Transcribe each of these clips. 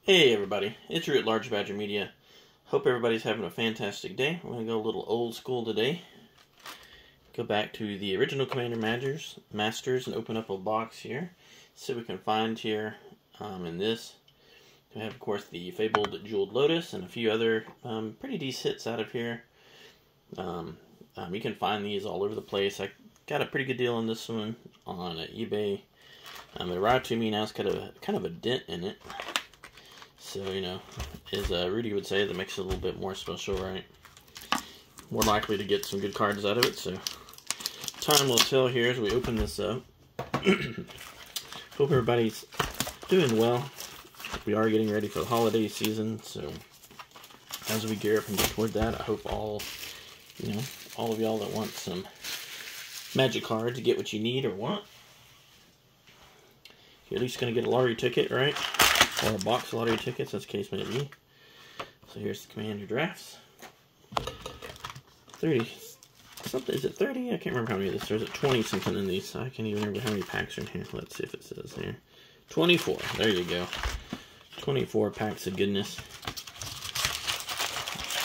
Hey everybody, it's Drew at Large Badger Media. Hope everybody's having a fantastic day. We're going to go a little old school today. Go back to the original Commander Masters and open up a box here. See what we can find here in this. We have, of course, the Fabled Jeweled Lotus and a few other pretty decent hits out of here. You can find these all over the place. I got a pretty good deal on this one on eBay. It arrived to me now. It's got kind of a dent in it. So, you know, as Rudy would say, that makes it a little bit more special, right? More likely to get some good cards out of it, so time will tell here as we open this up. Hope everybody's doing well. We are getting ready for the holiday season, so as we gear up and get toward that, I hope all of y'all that want some Magic cards get what you need or want. You're at least going to get a lottery ticket, right? Or a box of lottery tickets, as the case may be. So here's the Commander drafts. 30 something, is it 30? I can't remember how many of this. There's 20 something in these. I can't even remember how many packs are in here. Let's see if it says here. 24. There you go. 24 packs of goodness.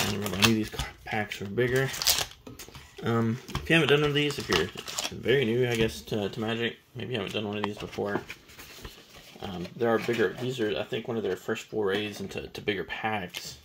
I remember, I knew these packs were bigger. If you haven't done one of these, if you're very new, I guess, to Magic, maybe you haven't done one of these before. There are bigger, these are, I think, one of their first forays into bigger packs.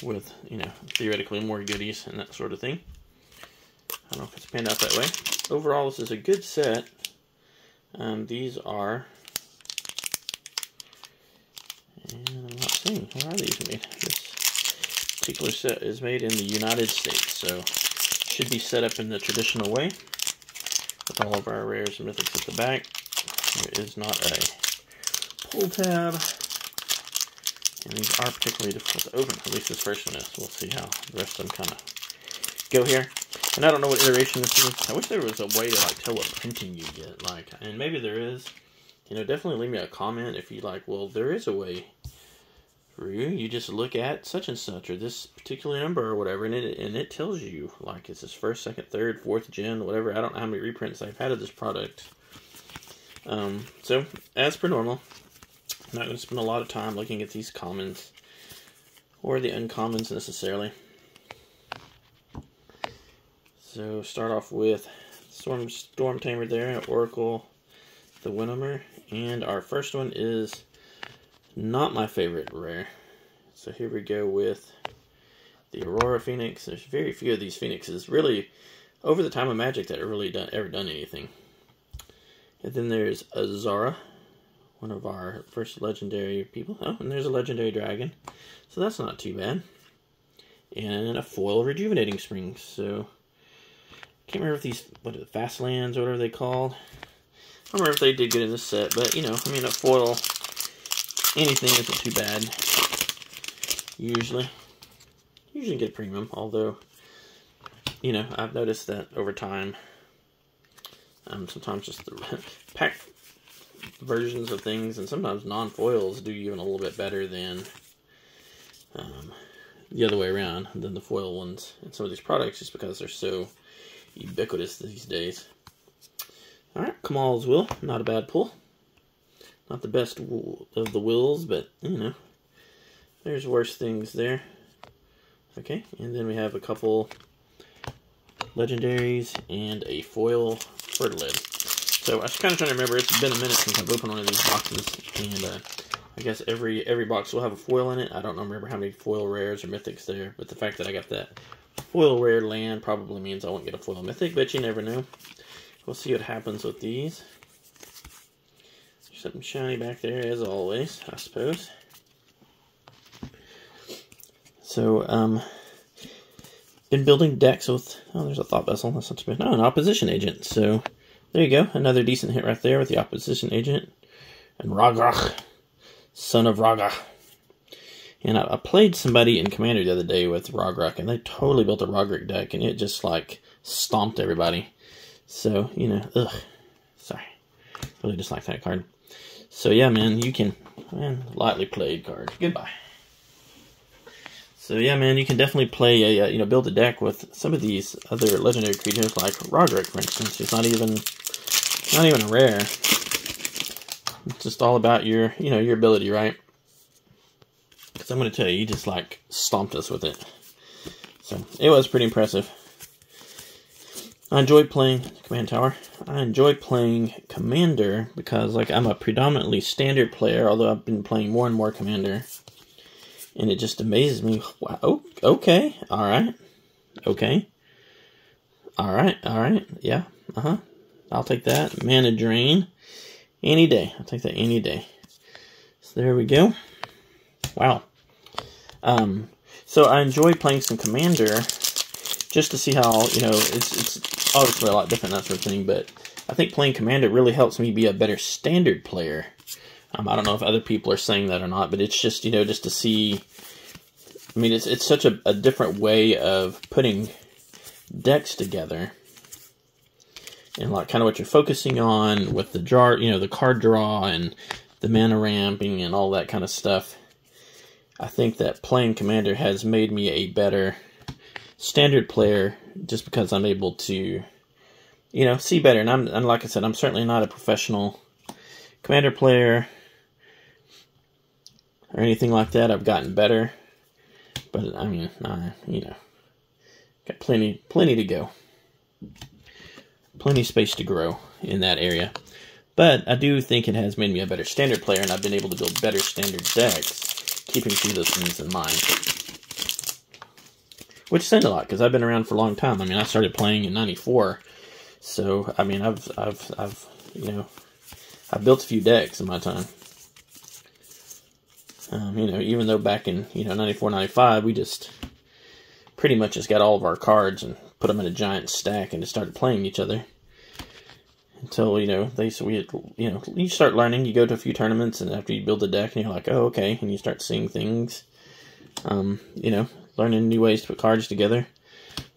With, you know, theoretically more goodies and that sort of thing. I don't know if it's panned out that way. Overall, this is a good set. These are, and I'm not seeing, where are these made? This particular set is made in the United States, so should be set up in the traditional way with all of our rares and mythics at the back. There is not a pull tab, and these are particularly difficult to open. At least this first one is. We'll see how the rest of them kind of go here. And I don't know what iteration this is. I wish there was a way to tell what printing you get. And maybe there is. You know, definitely leave me a comment if you well, there is a way. You just look at such and such or this particular number or whatever, and it tells you it's this first, second, third, fourth gen, whatever. I don't know how many reprints I've had of this product. So, as per normal, I'm not going to spend a lot of time looking at these commons or the uncommons necessarily. So, start off with Storm Tamer there, Oracle, the Winnower, and our first one is not my favorite rare. So here we go with the Aurora Phoenix. There's very few of these Phoenixes, really, over the time of Magic that have really ever done anything. And then there's Azara, one of our first legendary people. Oh, and there's a legendary dragon. So that's not too bad. And a foil Rejuvenating Spring. So, I can't remember if these, Fast Lands or whatever they called. I don't remember if they did good in this set, but, you know, I mean, a foil, anything isn't too bad. Usually get a premium, although, you know, I've noticed that over time, sometimes just the pack versions of things, and sometimes non-foils do even a little bit better than the other way around, than the foil ones. And some of these products, just because they're so ubiquitous these days. Alright, Kamal's Will, not a bad pull. Not the best of the wills, but, you know, there's worse things there. Okay, and then we have a couple legendaries and a foil Fertilid. So I was kind of trying to remember, it's been a minute since I've opened one of these boxes, and I guess every box will have a foil in it. I don't remember how many foil rares or mythics there, but the fact that I got that foil rare land probably means I won't get a foil mythic, but you never know. We'll see what happens with these. There's something shiny back there, as always, I suppose. So, been building decks with, oh, there's a Thought Vessel, that's not too bad. No, an Opposition Agent. So, there you go, another decent hit right there with the Opposition Agent. And Ragrach, Son of Raga. And I played somebody in Commander the other day with Ragrach, and they totally built a Ragrach deck, and it just, stomped everybody. So, you know, ugh. Sorry. Really dislike that card. So, yeah, man, you can, lightly played card. Goodbye. So yeah, man, you can definitely play a, build a deck with some of these other legendary creatures like Ragrach, for instance. It's not even a rare. It's just all about your, you know, your ability, right? Because I'm going to tell you, you just, like, stomped us with it. So, it was pretty impressive. I enjoy playing Command Tower. I enjoy playing Commander because, like, I'm a predominantly standard player, although I've been playing more and more Commander. And it just amazes me. Wow, okay, alright. Okay. Alright, yeah, I'll take that. Mana Drain. Any day. I'll take that any day. So there we go. Wow. So I enjoy playing some Commander just to see how, you know, it's obviously a lot different, that sort of thing, but I think playing Commander really helps me be a better standard player. I don't know if other people are saying that or not, but it's just, you know, just to see, I mean, it's such a different way of putting decks together. And like kind of what you're focusing on with the draw, you know, the card draw and the mana ramping and all that kind of stuff. I think that playing Commander has made me a better standard player just because I'm able to, you know, see better. And like I said, I'm certainly not a professional Commander player or anything like that. I've gotten better, but I mean, you know, got plenty to go. Plenty of space to grow in that area. But I do think it has made me a better standard player, and I've been able to build better standard decks, keeping through those things in mind. Which is saying a lot, because I've been around for a long time. I mean, I started playing in '94, so I mean, I've you know, I've built a few decks in my time. You know, even though back in, you know, '94, '95, we just pretty much just got all of our cards and put them in a giant stack and just started playing each other. Until, you know, you know, you start learning, you go to a few tournaments, and after you build a deck, and you're like, oh, okay, and you start seeing things, you know, learning new ways to put cards together.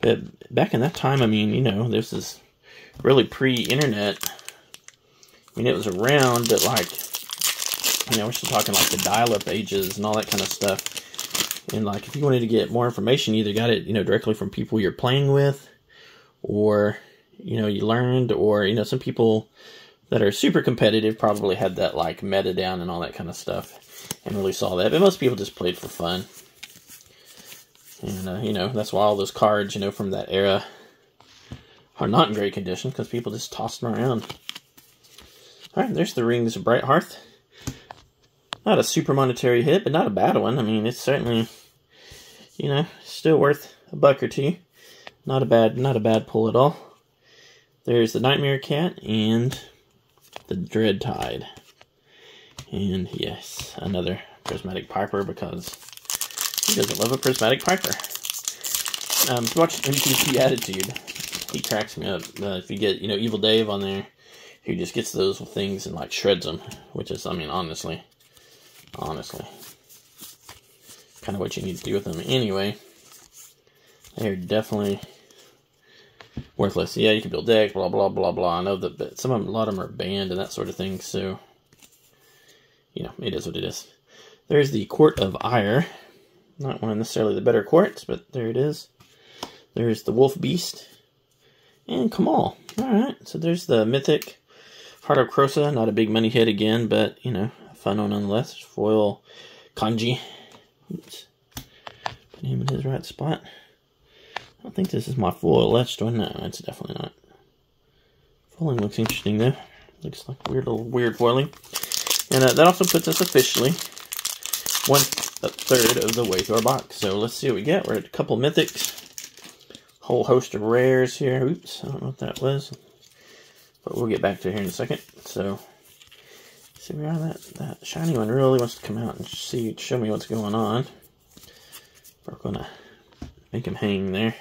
But back in that time, I mean, you know, this is really pre-internet. I mean, it was around, but like, you know, we're still talking like the dial-up ages and all that kind of stuff. And like, if you wanted to get more information, you either got it, you know, directly from people you're playing with, or, you know, you learned, or, you know, some people that are super competitive probably had that, like, meta down and all that kind of stuff, and really saw that. But most people just played for fun. And, you know, that's why all those cards, you know, from that era are not in great condition, because people just tossed them around. Alright, there's the Rings of Brighthearth. Not a super monetary hit, but not a bad one. I mean, it's certainly, you know, still worth a buck or two. Not a bad pull at all. There's the Nightmare Cat and the Dread Tide. And yes, another Prismatic Piper, because who doesn't love a Prismatic Piper? To watch MTP Attitude, he cracks me up. If you get, you know, Evil Dave on there, he just gets those things and like shreds them, which is, I mean, honestly, kind of what you need to do with them anyway. They're definitely worthless. Yeah, you can build decks, blah, blah, blah, blah. I know that, but a lot of them are banned and that sort of thing, so, you know, it is what it is. There's the Court of Ire. Not one of necessarily the better courts, but there it is. There's the Wolf Beast. And Kamal. Alright, so there's the Mythic Heart of Krosa. Not a big money hit again, but, you know, a fun one nonetheless. Foil Kanji. Oops. Put him in his right spot. I don't think this is my foil etched one. No, it's definitely not. Foiling looks interesting though. Looks like weird foiling. And that also puts us officially 1/3 of the way through our box. So let's see what we get. We're at a couple mythics. Whole host of rares here. Oops, I don't know what that was. But we'll get back to it here in a second. So see where that shiny one really wants to come out and show me what's going on. We're gonna make him hang there.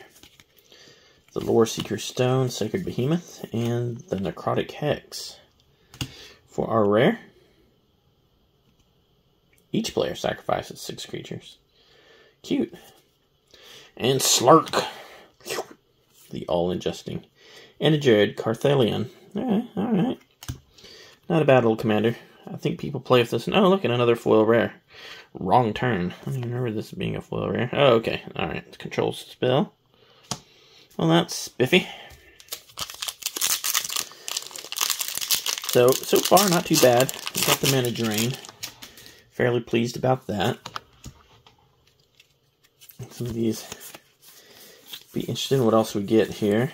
The Lore Seeker Stone, Sacred Behemoth, and the Necrotic Hex. For our rare, each player sacrifices 6 creatures. Cute. And Slurk, the all-ingesting. And a Jared Carthalion. Alright. Not a bad little commander. I think people play with this. Oh, look at another foil rare. Wrong turn. I don't even remember this being a foil rare. Oh, okay. Alright. Control spell. Well, that's spiffy. So far, not too bad. We got the Mana Drain. Fairly pleased about that. Some of these, be interested in what else we get here.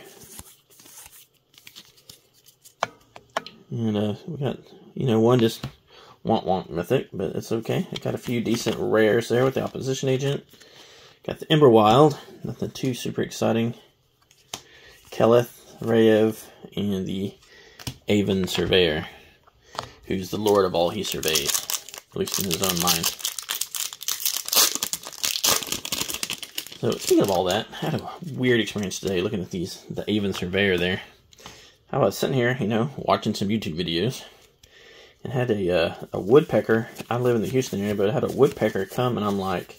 And we got, one just want mythic, but it's okay. I got a few decent rares there with the Opposition Agent. Got the Emberwild, nothing too super exciting. Keleth, Rayev, and the Aven Surveyor, who's the lord of all he surveys, at least in his own mind. So, speaking of all that, I had a weird experience today looking at the Aven Surveyor there. I was sitting here, watching some YouTube videos, and had a woodpecker. I live in the Houston area, but I had a woodpecker come, and I'm like,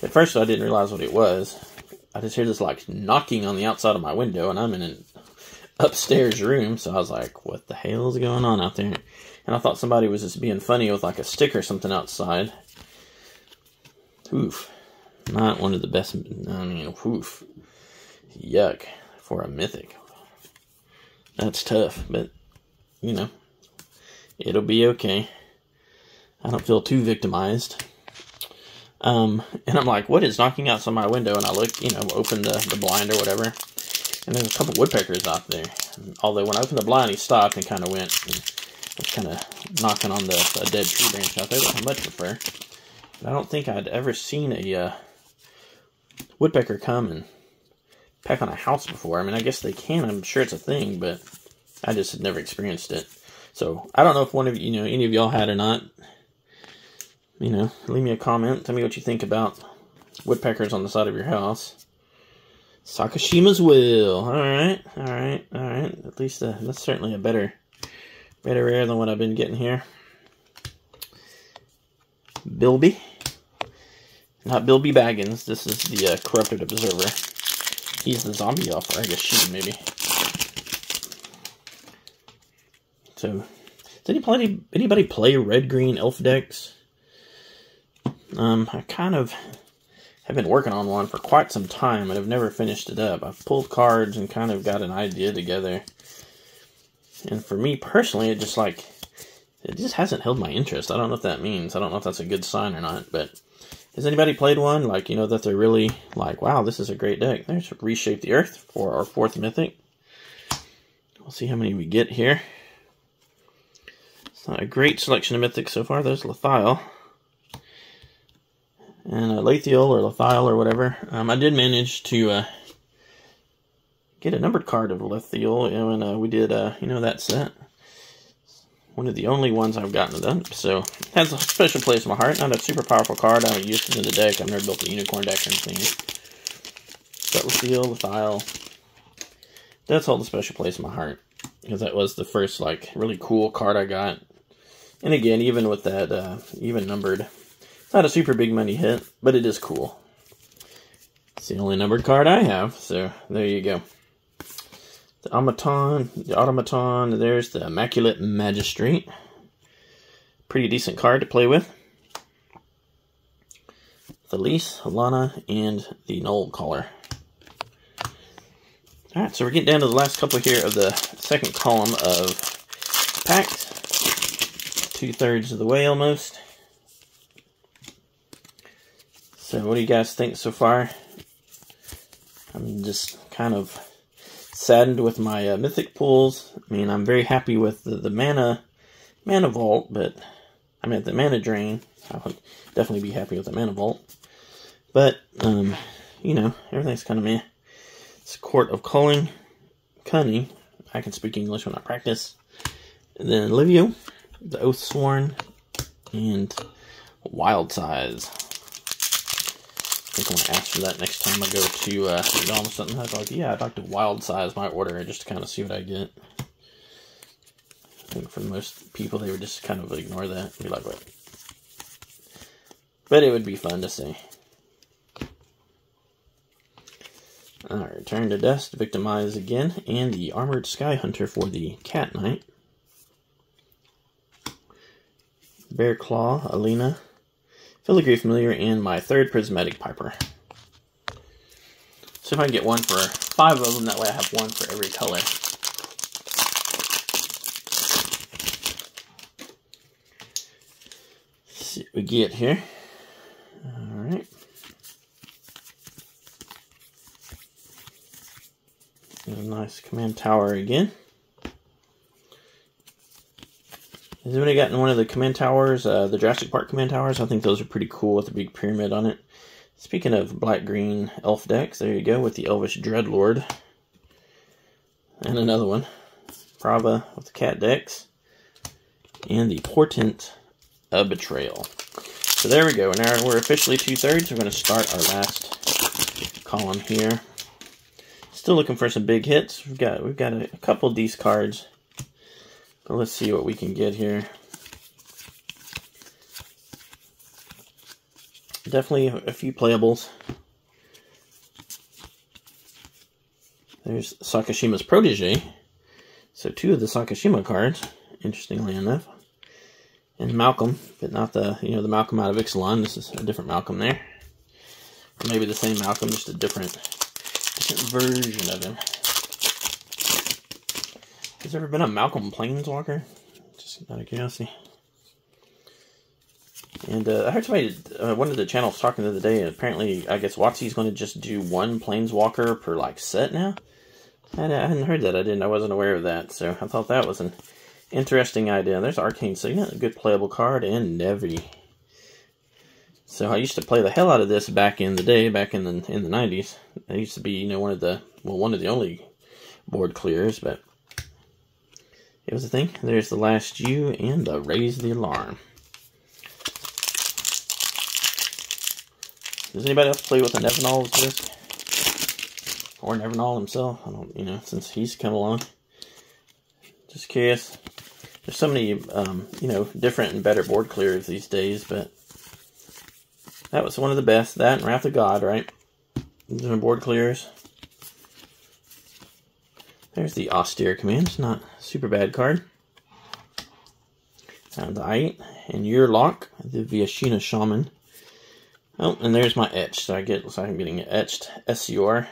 at first I didn't realize what it was. I just hear this like knocking on the outside of my window, and I'm in an upstairs room, so I was like, what the hell is going on out there? And I thought somebody was just being funny with like a stick or something outside. Oof. Not one of the best, oof. Yuck. For a mythic. That's tough, but, it'll be okay. I don't feel too victimized. And I'm like, what is knocking outside my window? And I look, open the blind or whatever. And there's a couple woodpeckers out there. Although when I opened the blind, he stopped and kind of went and was kind of knocking on a dead tree branch out there, which I much prefer. But I don't think I'd ever seen a woodpecker come and peck on a house before. I mean, I guess they can. I'm sure it's a thing, but I just had never experienced it. So I don't know if one of you, any of y'all had or not. Leave me a comment. Tell me what you think about woodpeckers on the side of your house. Sakashima's Will. Alright. At least that's certainly a better rare than what I've been getting here. Bilby. Not Bilby Baggins. This is the Corrupted Observer. He's the zombie elf, or I guess she, maybe. So, does anybody play red-green elf decks? I kind of have been working on one for quite some time, and I've never finished it up. I've pulled cards and kind of got an idea together. And for me personally, it just hasn't held my interest. I don't know what that means. I don't know if that's a good sign or not, but has anybody played one? That they're really like, wow, this is a great deck. There's Reshape the Earth for our 4th mythic. We'll see how many we get here. It's not a great selection of mythics so far. There's Lethiel. And Lathiel or Lethiel or whatever. I did manage to get a numbered card of Lethiel, and we did, that set. One of the only ones I've gotten of that. So, it has a special place in my heart. Not a super powerful card. I haven't used it in the deck. I've never built a unicorn deck or anything. But Lethiel. That's all the special place in my heart. Because that was the first, really cool card I got. And again, even with that, even numbered, it's not a super big money hit, but it is cool. It's the only numbered card I have, so there you go. The Automaton, there's the Immaculate Magistrate. Pretty decent card to play with. The Lys, Lana, and the Null Caller. Alright, so we're getting down to the last couple here of the second column of packs. 2/3 of the way almost. So what do you guys think so far? I'm just kind of saddened with my mythic pulls. I mean, I'm very happy with the mana vault, but I mean the mana drain. I would definitely be happy with the mana vault. But everything's kind of meh. It's Court of Cunning. I can speak English when I practice. And then Livio, the Oathsworn, and Wild Size. I think I'm going to ask for that next time I go to McDonald's or something. I'd like, I'd like to Wild Size my order just to kind of see what I get. I think for most people, they would just kind of ignore that and be like, what? But it would be fun to see. Alright, Return to Dust, Victimize again, and the Armored Sky Hunter for the Cat Knight. Bear Claw, Alina, Filigree Familiar, and my 3rd Prismatic Piper. So if I can get one for 5 of them, that way I have one for every color. see what we get here. Alright. A nice command tower again. Has anybody gotten one of the command towers, the Jurassic Park command towers? I think those are pretty cool with the big pyramid on it. Speaking of black-green elf decks, there you go with the Elvish Dreadlord. And another one. Prava with the cat decks. And the Portent of Betrayal. So there we go. Now we're officially 2/3. We're going to start our last column here. Still looking for some big hits. We've got a couple of these cards. But let's see what we can get here. Definitely a few playables. There's Sakashima's Protege. So 2 of the Sakashima cards, interestingly enough. And Malcolm, but not the the Malcolm out of Ixalan. This is a different Malcolm there. Or maybe the same Malcolm, just a different version of him. Has there ever been a Malcolm Planeswalker? Just out of curiosity. And I heard somebody, one of the channels talking the other day, and apparently, I guess WotC's going to just do 1 Planeswalker per, like, set now? I hadn't heard that. I wasn't aware of that, so I thought that was an interesting idea. There's Arcane Signet, a good playable card, and Nevi. So I used to play the hell out of this back in the day, back in the 90s. I used to be, one of the only board clearers, but it was a thing. There's the Last U and the Raise the Alarm. Does anybody else play with a Nevinol disc? Or Nevinol himself? I don't, since he's come along. Just curious. There's so many, different and better board clearers these days, but that was one of the best. That and Wrath of God, right? These are board clearers. There's the Austere Command. It's not a super bad card. The Ait and Yurlok, the Viashina Shaman. Oh, and there's my etched. So I'm getting it etched SCR.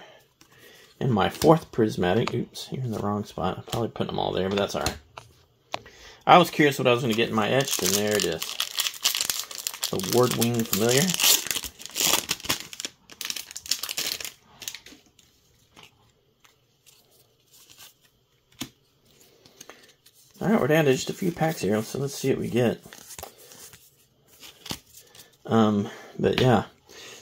And my 4th prismatic. Oops, you're in the wrong spot. I'm probably putting them all there, but that's alright. I was curious what I was going to get in my etched, and there it is. The Ward-Winged Familiar. Alright, we're down to just a few packs here, so let's see what we get. But yeah.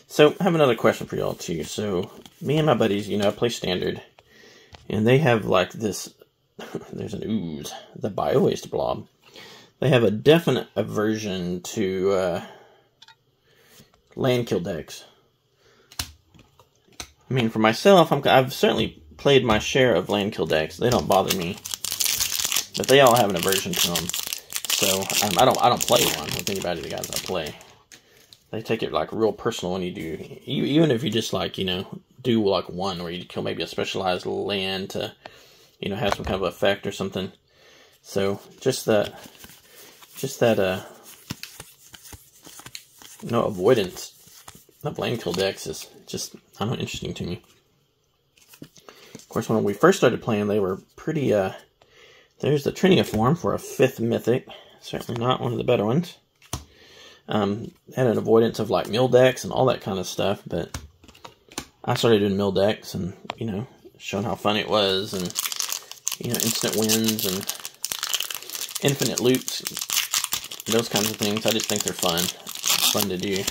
So, I have another question for y'all, too. So, me and my buddies, I play Standard. And they have, like, this... there's an ooze. The Bio-Waste Blob. They have a definite aversion to, Landkill decks. I mean, for myself, I've certainly played my share of Landkill decks. They don't bother me. But they all have an aversion to them. So, I don't play one with anybody, the guys I play. They take it, like, real personal when you do. Even if you just, like, do, like, one where you kill maybe a specialized land to, have some kind of effect or something. So, just that, avoidance of Landkill decks is just, interesting to me. Of course, when we first started playing, they were pretty, there's the Trinia form for a 5th Mythic. Certainly not one of the better ones. Had an avoidance of like mill decks and all that kind of stuff, but I started doing mill decks and, showing how fun it was and, instant wins and infinite loops, those kinds of things. I just think they're fun. It's fun to do.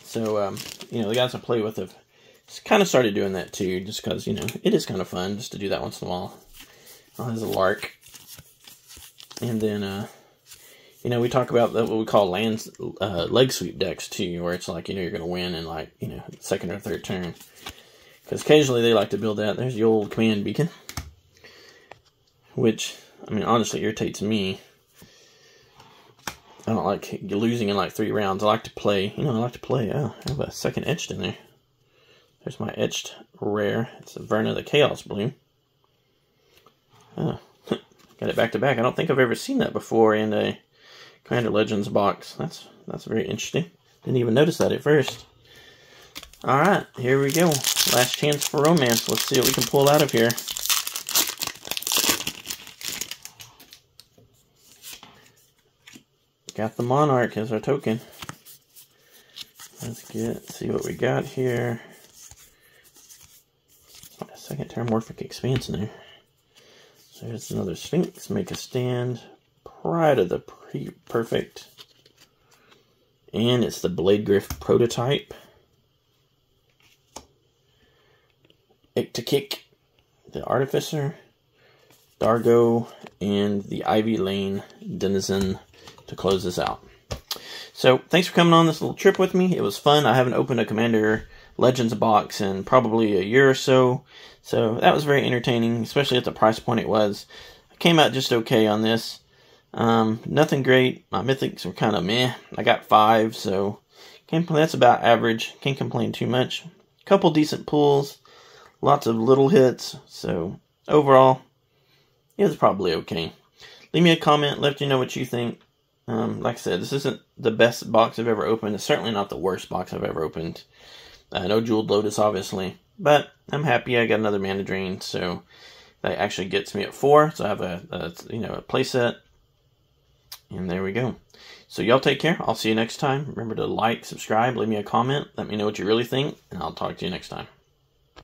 So, the guys I play with have kind of started doing that too, just because, it is kind of fun just to do that once in a while. As a lark. And then, we talk about what we call leg sweep decks too, where it's like, you're going to win in like, second or third turn. Because occasionally they like to build that. There's the old command beacon. Which, honestly irritates me. I don't like losing in like 3 rounds. I like to play, Oh, I have a second etched in there. There's my etched rare. It's a Verna the Chaos Bloom. Oh, got it back to back. I don't think I've ever seen that before in a Commander Legends box. That's very interesting. Didn't even notice that at first. Alright, here we go. Last chance for romance. Let's see what we can pull out of here. got the Monarch as our token. Let's see what we got here. A second Terramorphic Expanse in there. So here's another Sphinx. Make a stand. Pride of the Perfect. And it's the Bladegriff prototype. Iktikik, the Artificer. Dargo, and the Ivy Lane Denizen to close this out. So, thanks for coming on this little trip with me. It was fun. I haven't opened a Commander Legends box in probably a year or so. So, that was very entertaining, especially at the price point it was. I came out just okay on this. Nothing great. My mythics were kind of meh. I got 5, so that's about average. Can't complain too much. Couple decent pulls. Lots of little hits. So, overall, it was probably okay. Leave me a comment. Let me know what you think. Like I said, this isn't the best box I've ever opened. It's certainly not the worst box I've ever opened. No Jeweled Lotus, obviously. But I'm happy I got another Mana Drain, so that actually gets me at 4. So I have a play set. And there we go. So y'all take care. I'll see you next time. Remember to like, subscribe, leave me a comment. Let me know what you really think. And I'll talk to you next time.